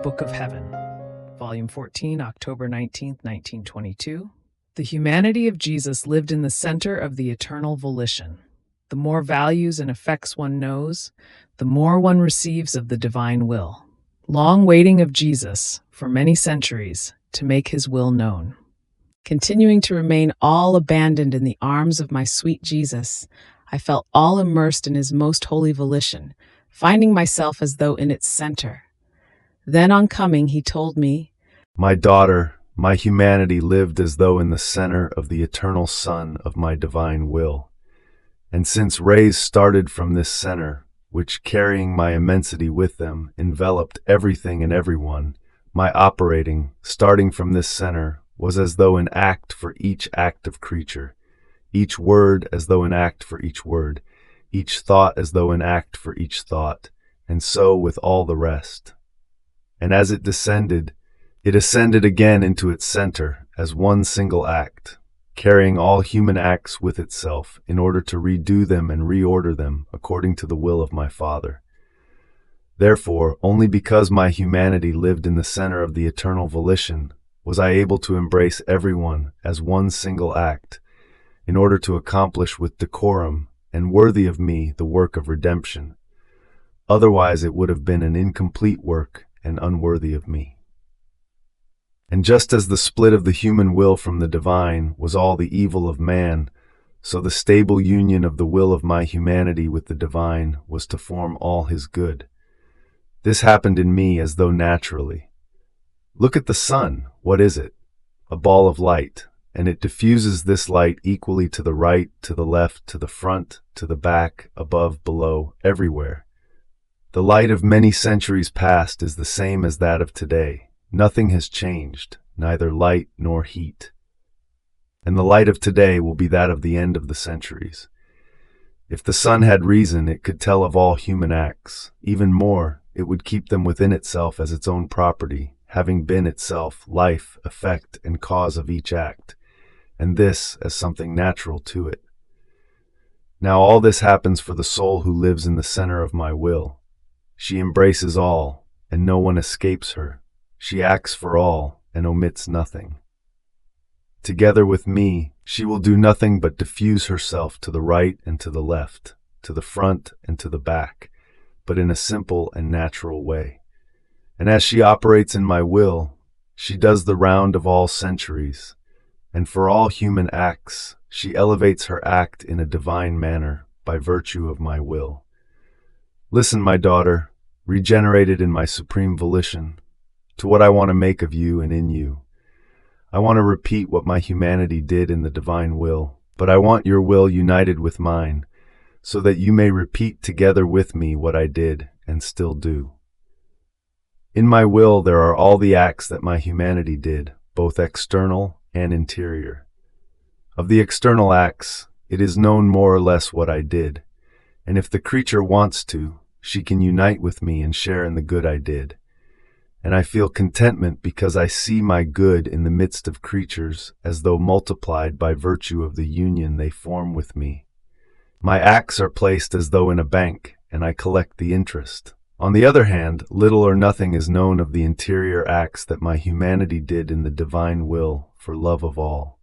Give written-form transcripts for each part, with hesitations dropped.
Book of Heaven, Volume 14, October 19th, 1922. The humanity of Jesus lived in the center of the eternal volition. The more values and effects one knows, the more one receives of the divine will. Long waiting of Jesus, for many centuries, to make his will known. Continuing to remain all abandoned in the arms of my sweet Jesus, I felt all immersed in his most holy volition, finding myself as though in its center. Then on coming, he told me, "My daughter, my humanity lived as though in the center of the eternal sun of my divine will. And since rays started from this center, which carrying my immensity with them, enveloped everything and everyone, my operating, starting from this center, was as though an act for each active creature, each word as though an act for each word, each thought as though an act for each thought, and so with all the rest. And as it descended, it ascended again into its center as one single act, carrying all human acts with itself in order to redo them and reorder them according to the will of my Father. Therefore, only because my humanity lived in the center of the eternal volition was I able to embrace everyone as one single act, in order to accomplish with decorum and worthy of me the work of redemption. Otherwise it would have been an incomplete work and unworthy of me. And just as the split of the human will from the divine was all the evil of man, so the stable union of the will of my humanity with the divine was to form all his good. This happened in me as though naturally. Look at the sun. What is it? A ball of light, and it diffuses this light equally to the right, to the left, to the front, to the back, above, below, everywhere. The light of many centuries past is the same as that of today. Nothing has changed, neither light nor heat. And the light of today will be that of the end of the centuries. If the sun had reason, it could tell of all human acts. Even more, it would keep them within itself as its own property, having been itself life, effect, and cause of each act, and this as something natural to it. Now all this happens for the soul who lives in the center of my will. She embraces all, and no one escapes her. She acts for all, and omits nothing. Together with me, she will do nothing but diffuse herself to the right and to the left, to the front and to the back, but in a simple and natural way. And as she operates in my will, she does the round of all centuries, and for all human acts, she elevates her act in a divine manner by virtue of my will. Listen, my daughter, regenerated in my supreme volition, to what I want to make of you and in you. I want to repeat what my humanity did in the divine will, but I want your will united with mine, so that you may repeat together with me what I did and still do. In my will there are all the acts that my humanity did, both external and interior. Of the external acts, it is known more or less what I did, and if the creature wants to, she can unite with me and share in the good I did. And I feel contentment because I see my good in the midst of creatures as though multiplied by virtue of the union they form with me. My acts are placed as though in a bank, and I collect the interest. On the other hand, little or nothing is known of the interior acts that my humanity did in the divine will for love of all.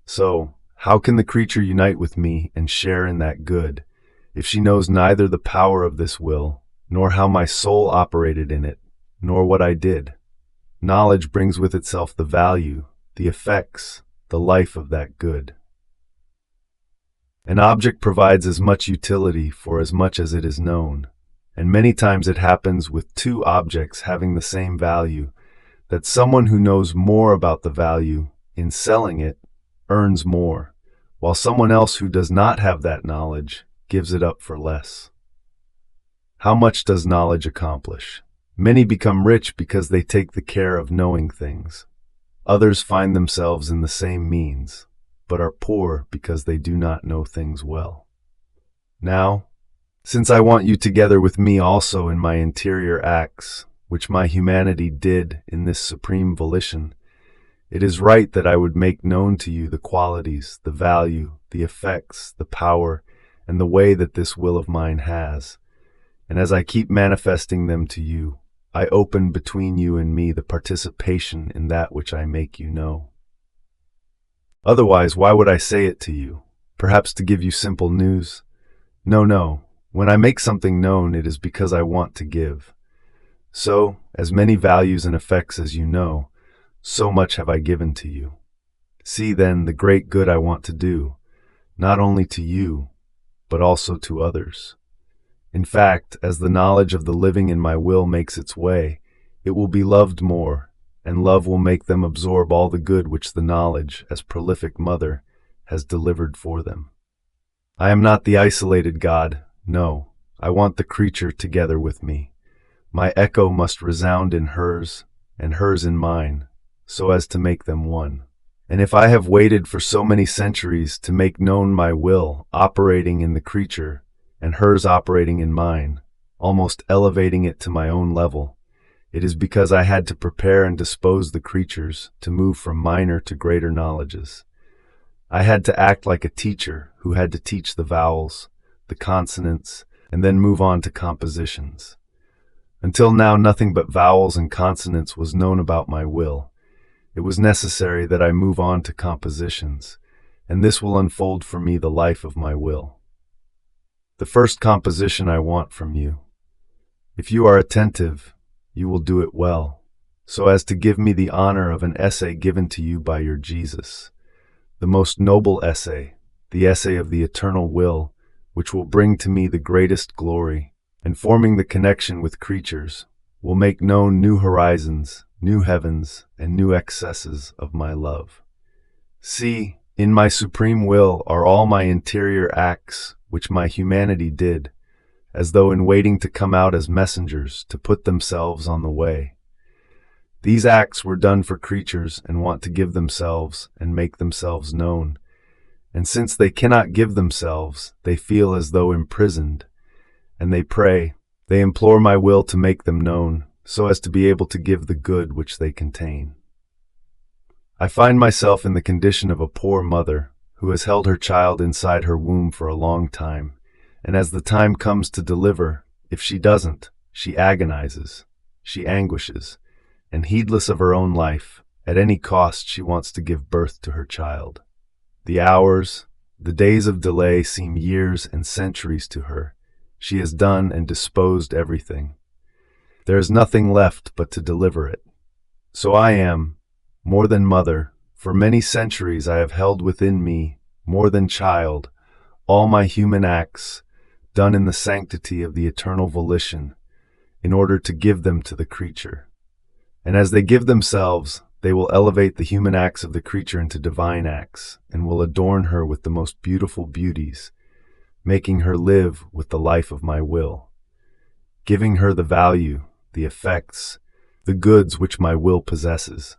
So, how can the creature unite with me and share in that good, if she knows neither the power of this will, nor how my soul operated in it, nor what I did? Knowledge brings with itself the value, the effects, the life of that good. An object provides as much utility for as much as it is known, and many times it happens with two objects having the same value, that someone who knows more about the value, in selling it, earns more, while someone else who does not have that knowledge gives it up for less. How much does knowledge accomplish? Many become rich because they take the care of knowing things. Others find themselves in the same means, but are poor because they do not know things well. Now, since I want you together with me also in my interior acts, which my humanity did in this supreme volition, it is right that I would make known to you the qualities, the value, the effects, the power, and the way that this will of mine has. And as I keep manifesting them to you, I open between you and me the participation in that which I make you know. Otherwise, why would I say it to you? Perhaps to give you simple news? No. When I make something known, it is because I want to give. So, as many values and effects as you know, so much have I given to you. See then the great good I want to do, not only to you, but also to others. In fact, as the knowledge of the living in my will makes its way, it will be loved more, and love will make them absorb all the good which the knowledge, as prolific mother, has delivered for them. I am not the isolated God, no, I want the creature together with me. My echo must resound in hers, and hers in mine, so as to make them one. And if I have waited for so many centuries to make known my will operating in the creature, and hers operating in mine, almost elevating it to my own level, it is because I had to prepare and dispose the creatures to move from minor to greater knowledges. I had to act like a teacher who had to teach the vowels, the consonants, and then move on to compositions. Until now, nothing but vowels and consonants was known about my will. It was necessary that I move on to compositions, and this will unfold for me the life of my will. The first composition I want from you. If you are attentive, you will do it well, so as to give me the honor of an essay given to you by your Jesus, the most noble essay, the essay of the eternal will, which will bring to me the greatest glory, and forming the connection with creatures, will make known new horizons, new heavens, and new excesses of my love. See, in my supreme will are all my interior acts, which my humanity did, as though in waiting to come out as messengers to put themselves on the way. These acts were done for creatures and want to give themselves and make themselves known, and since they cannot give themselves, they feel as though imprisoned, and they pray, they implore my will to make them known, so as to be able to give the good which they contain. I find myself in the condition of a poor mother who has held her child inside her womb for a long time, and as the time comes to deliver, if she doesn't, she agonizes, she anguishes, and heedless of her own life, at any cost she wants to give birth to her child. The hours, the days of delay seem years and centuries to her. She has done and disposed everything. There is nothing left but to deliver it. So I am, more than mother, for many centuries I have held within me, more than child, all my human acts, done in the sanctity of the eternal volition, in order to give them to the creature. And as they give themselves, they will elevate the human acts of the creature into divine acts, and will adorn her with the most beautiful beauties, making her live with the life of my will, giving her the value, the effects, the goods which my will possesses.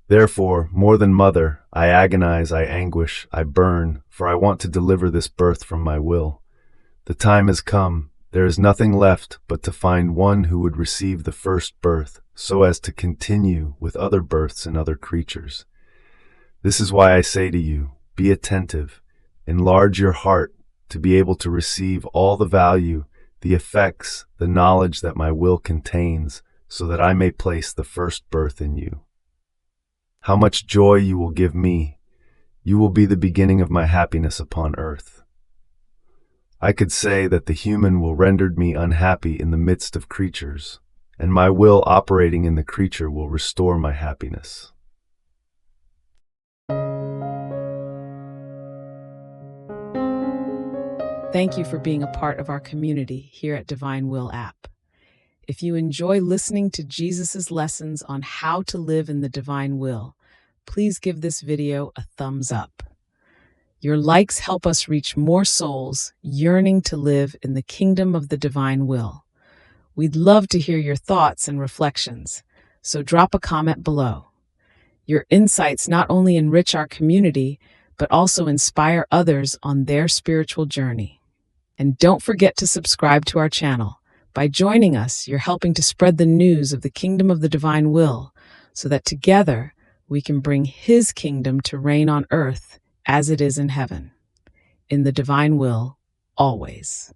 Therefore, more than mother, I agonize, I anguish, I burn, for I want to deliver this birth from my will. The time has come, there is nothing left but to find one who would receive the first birth, so as to continue with other births in other creatures. This is why I say to you, be attentive, enlarge your heart to be able to receive all the value, the effects, the knowledge that my will contains, so that I may place the first birth in you. How much joy you will give me! You will be the beginning of my happiness upon earth. I could say that the human will render me unhappy in the midst of creatures, and my will operating in the creature will restore my happiness. Thank you for being a part of our community here at Divine Will app. If you enjoy listening to Jesus's lessons on how to live in the divine will, please give this video a thumbs up. Your likes help us reach more souls yearning to live in the kingdom of the divine will. We'd love to hear your thoughts and reflections, so drop a comment below. Your insights not only enrich our community, but also inspire others on their spiritual journey. And don't forget to subscribe to our channel. By joining us, you're helping to spread the news of the kingdom of the divine will, so that together we can bring His kingdom to reign on earth as it is in heaven. In the divine will, always.